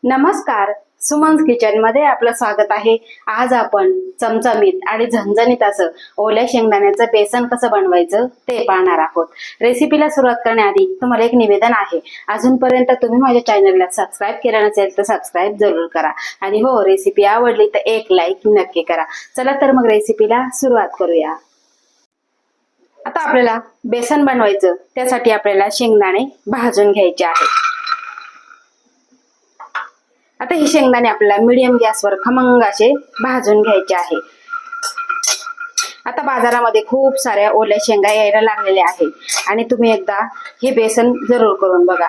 नमस्कार, सुमन्स किचन मध्ये आपलं स्वागत आहे। आज आपण चमचमीत आणि झणझणीत असं ओल्या शेंगदाण्याचं बेसन कसं बनवायचं ते पाहणार आहोत। रेसिपीला सुरुवात करण्याआधी तुम्हाला एक निवेदन आहे, अजूनपर्यंत तुम्ही माझ्या चॅनलला सबस्क्राइब केलं नसेल तर सबस्क्राइब जरूर करा आणि हो, रेसिपी आवडली तर एक लाईक नक्की करा। चला तर मग रेसिपीला सुरुवात करूया। आता आपल्याला बेसन बनवायचं, त्यासाठी आपल्याला शेंगदाणे भाजून घ्यायचे आहेत। आता हे शेंगदाणे आपल्याला मीडियम गॅसवर खमंग असे भाजून घ्यायचे आहे। आता बाजारामध्ये खूप साऱ्या ओल्या शेंगा यायला लागलेल्या आहेत आणि तुम्ही एकदा हे बेसन जरूर करून बघा,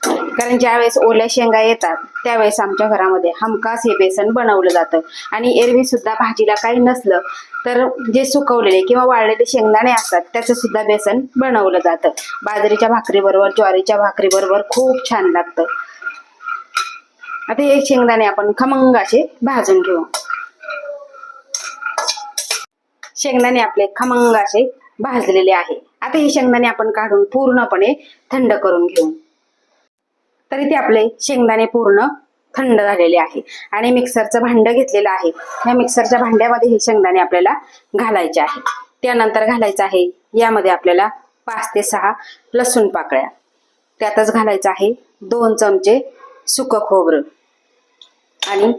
कारण ज्यावेळेस ओल्या शेंगा येतात त्यावेळेस आमच्या घरामध्ये हमखास हे बेसन बनवलं जातं। आणि एरवी सुद्धा भाजीला काही नसलं तर जे सुकवलेले किंवा वाळलेले शेंगदाणे असतात त्याचं सुद्धा बेसन बनवलं जातं। बाजरीच्या भाकरीबरोबर, ज्वारीच्या भाकरीबरोबर खूप छान लागतं। आता हे शेंगदाणे आपण खमंग असे भाजून घेऊ। शेंगदाणे आपले खमंग असे भाजलेले आहे। आता हे शेंगदाणे आपण काढून पूर्णपणे थंड करून घेऊ। तर इथे आपले शेंगदाणे पूर्ण थंड झालेले आहे आणि मिक्सरचं भांड घेतलेलं आहे। या मिक्सरच्या भांड्यामध्ये हे शेंगदाणे आपल्याला घालायचे आहे। त्यानंतर घालायचं आहे यामध्ये आपल्याला 5 ते 6 लसूण पाकळ्या, त्यातच घालायचं आहे 2 चमचे सुकं खोबरं आणि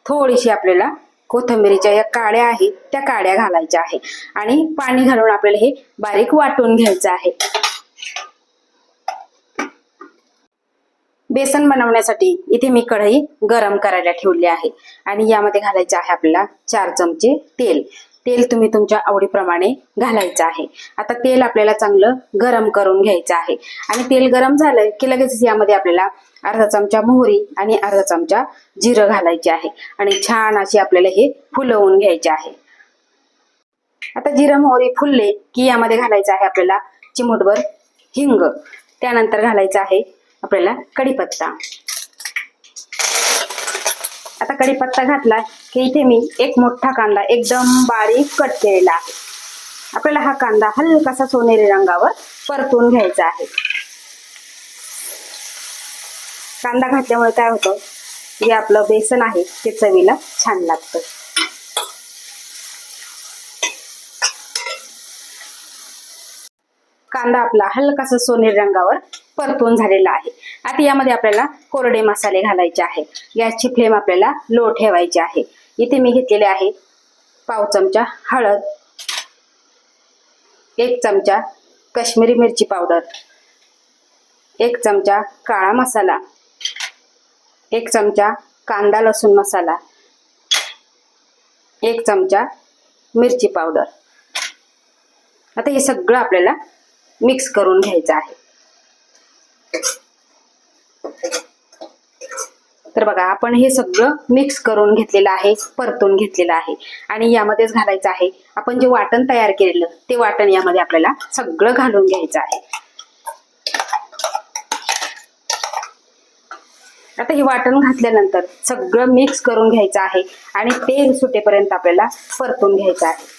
थोडीशी आपल्याला कोथिंबीरीच्या या काड्या आहेत त्या काड्या घालायच्या आहे आणि पाणी घालून आपल्याला हे बारीक वाटून घ्यायचं आहे। बेसन बनवण्यासाठी इथे मी कढई गरम करायला ठेवली आहे आणि यामध्ये घालायचं आहे आपल्याला 4 चमचे तेल। तेल तुम्ही तुमच्या आवडीप्रमाणे घालायचं आहे। आता तेल आपल्याला चांगलं गरम करून घ्यायचं आहे आणि तेल गरम झालं की लगेच यामध्ये आपल्याला अर्धा चमचा मोहरी आणि अर्धा चमचा जिरं घालायचे आहे आणि छान अशी आपल्याला हे फुलवून घ्यायचे आहे। आता जिरं मोहरी फुलले की यामध्ये घालायचं आहे आपल्याला चिमूटभर हिंग, त्यानंतर घालायचं आहे आपल्याला कढीपत्ता। आता कढीपत्ता घातला की इथे मी एक मोठा कांदा एकदम बारीक कट केलेला आहे। आपल्याला हा कांदा हलकासा सोनेरी रंगावर परतून घ्यायचा आहे। कांदा घातल्यामुळे काय होतं, जे आपलं बेसन आहे ते चवीला छान लागतं। कांदा आपला हलकासा सोनेरी रंगावर परतून झालेला आहे। आता यामध्ये आपल्याला कोरडे मसाले घालायचे आहे। गॅसची फ्लेम आपल्याला लो ठेवायची आहे। इथे मी घेतलेले आहे पाव चमचा हळद, 1 चमचा काश्मीरी मिरची पावडर, 1 चमचा काळा मसाला, 1 चमचा कांदा लसूण मसाला, 1 चमचा मिरची पावडर। आता हे सगळं आपल्याला मिक्स करून घ्यायचं आहे। तर बघा, आपण हे सगळं मिक्स करून घेतलेलं आहे, परतून घेतलेलं आहे आणि यामध्येच घालायचं आहे आपण जे वाटण तयार केलेलं ते वाटण यामध्ये आपल्याला सगळं घालून घ्यायचं आहे। आता हे वाटण घातल्यानंतर सगळं मिक्स करून घ्यायचं आहे आणि तेल सुटेपर्यंत आपल्याला परतून घ्यायचं आहे।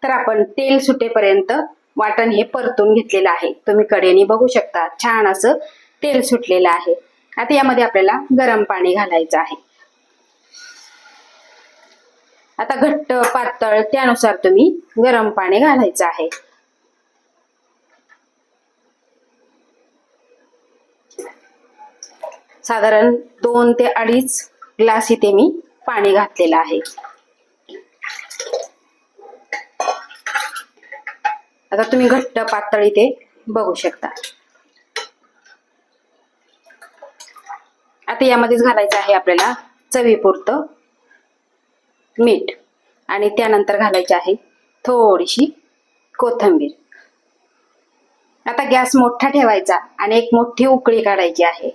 तर आपण तेल सुटेपर्यंत वाटण हे परतून घेतलेलं आहे। तुम्ही कडेने बघू शकता छान असं तेल सुटलेलं आहे। आता यामध्ये आपल्याला गरम पाणी घालायचं आहे। आता घट्ट पातळ त्यानुसार तुम्ही गरम पाणी घालायचं आहे। साधारण 2 ते 2.5 ग्लास इथे मी पाणी घातलेलं आहे। आता तुम्ही घट्ट पातळ इथे बघू शकता। आता यामध्येच घालायचं आहे आपल्याला चवीपुरतं मीठ आणि त्यानंतर घालायची आहे थोडीशी कोथिंबीर। आता गॅस मोठा ठेवायचा आणि एक मोठी उकळी काढायची आहे।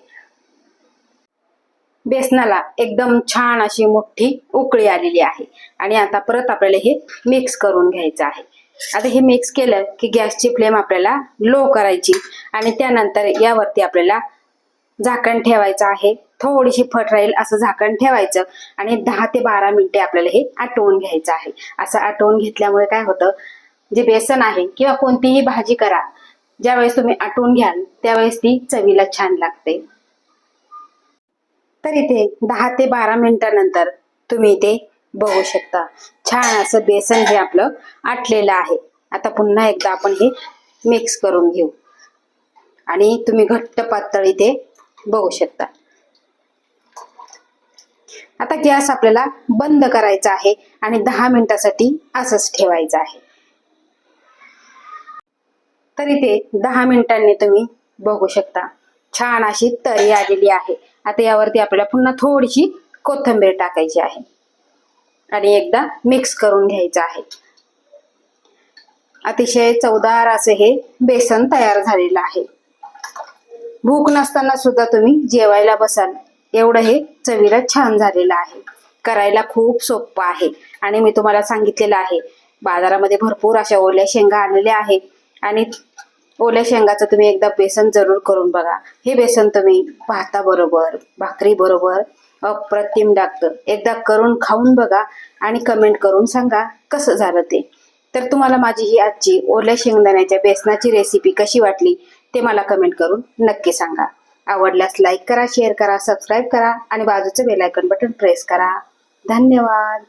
बेसनाला एकदम छान अशी मोठी उकळी आलेली आहे आणि आता परत आपल्याला हे मिक्स करून घ्यायचं आहे। आता हे मिक्स केलं की गॅसची फ्लेम आपल्याला लो करायची आणि त्यानंतर यावरती आपल्याला झाकण ठेवायचं आहे। थोडीशी फट राहील असं झाकण ठेवायचं आणि 10 ते 12 मिनिटे आपल्याला हे आटवून घ्यायचं आहे। असं आटवून घेतल्यामुळे काय होतं, जे बेसन आहे किंवा कोणतीही भाजी करा, ज्यावेळेस तुम्ही आटवून घ्याल त्यावेळेस ती चवीला छान लागते. तर इथे 10 ते 12 मिनिटानंतर तुम्ही ते बघू शकता छान असं बेसन हे आपलं आटलेलं आहे. आता पुन्हा एकदा आपण हे मिक्स करून घेऊ आणि तुम्ही घट्ट पातळ इथे बघू शकता. आता गॅस आपल्याला बंद करायचा आहे आणि 10 मिनिटासाठी असंच ठेवायचं आहे. तर इथे 10 मिनिटांनी तुम्ही बघू शकता छान अशी तरी आलेली आहे. आता यावरती आपल्याला पुन्हा थोडीशी कोथिंबीर टाकायची आहे आणि एकदा मिक्स करून घ्यायचं आहे. अतिशय चवदार असे हे बेसन तयार झालेलं आहे. भूक नसताना सुद्धा तुम्ही जेवायला बसाल एवढं हे चवीला छान झालेलं आहे. करायला खूप सोपं आहे आणि मी तुम्हाला सांगितलेलं आहे बाजारामध्ये भरपूर अशा ओल्या शेंगा आलेल्या आहेत आणि ओल्या शेंगाचं तुम्ही एकदा बेसन जरूर करून बघा. हे बेसन तुम्ही भाताबरोबर भाकरी बरोबर अप्रतिम लागतं. एकदा करून खाऊन बघा आणि कमेंट करून सांगा कसं झालं ते. तर तुम्हाला माझी ही आजची ओल्या शेंगदाण्याच्या बेसनाची रेसिपी कशी वाटली ते मला कमेंट करून नक्की सांगा. आवडल्यास लाईक करा, शेअर करा, सबस्क्राईब करा आणि बाजूचं बेल आयकॉन बटन प्रेस करा. धन्यवाद.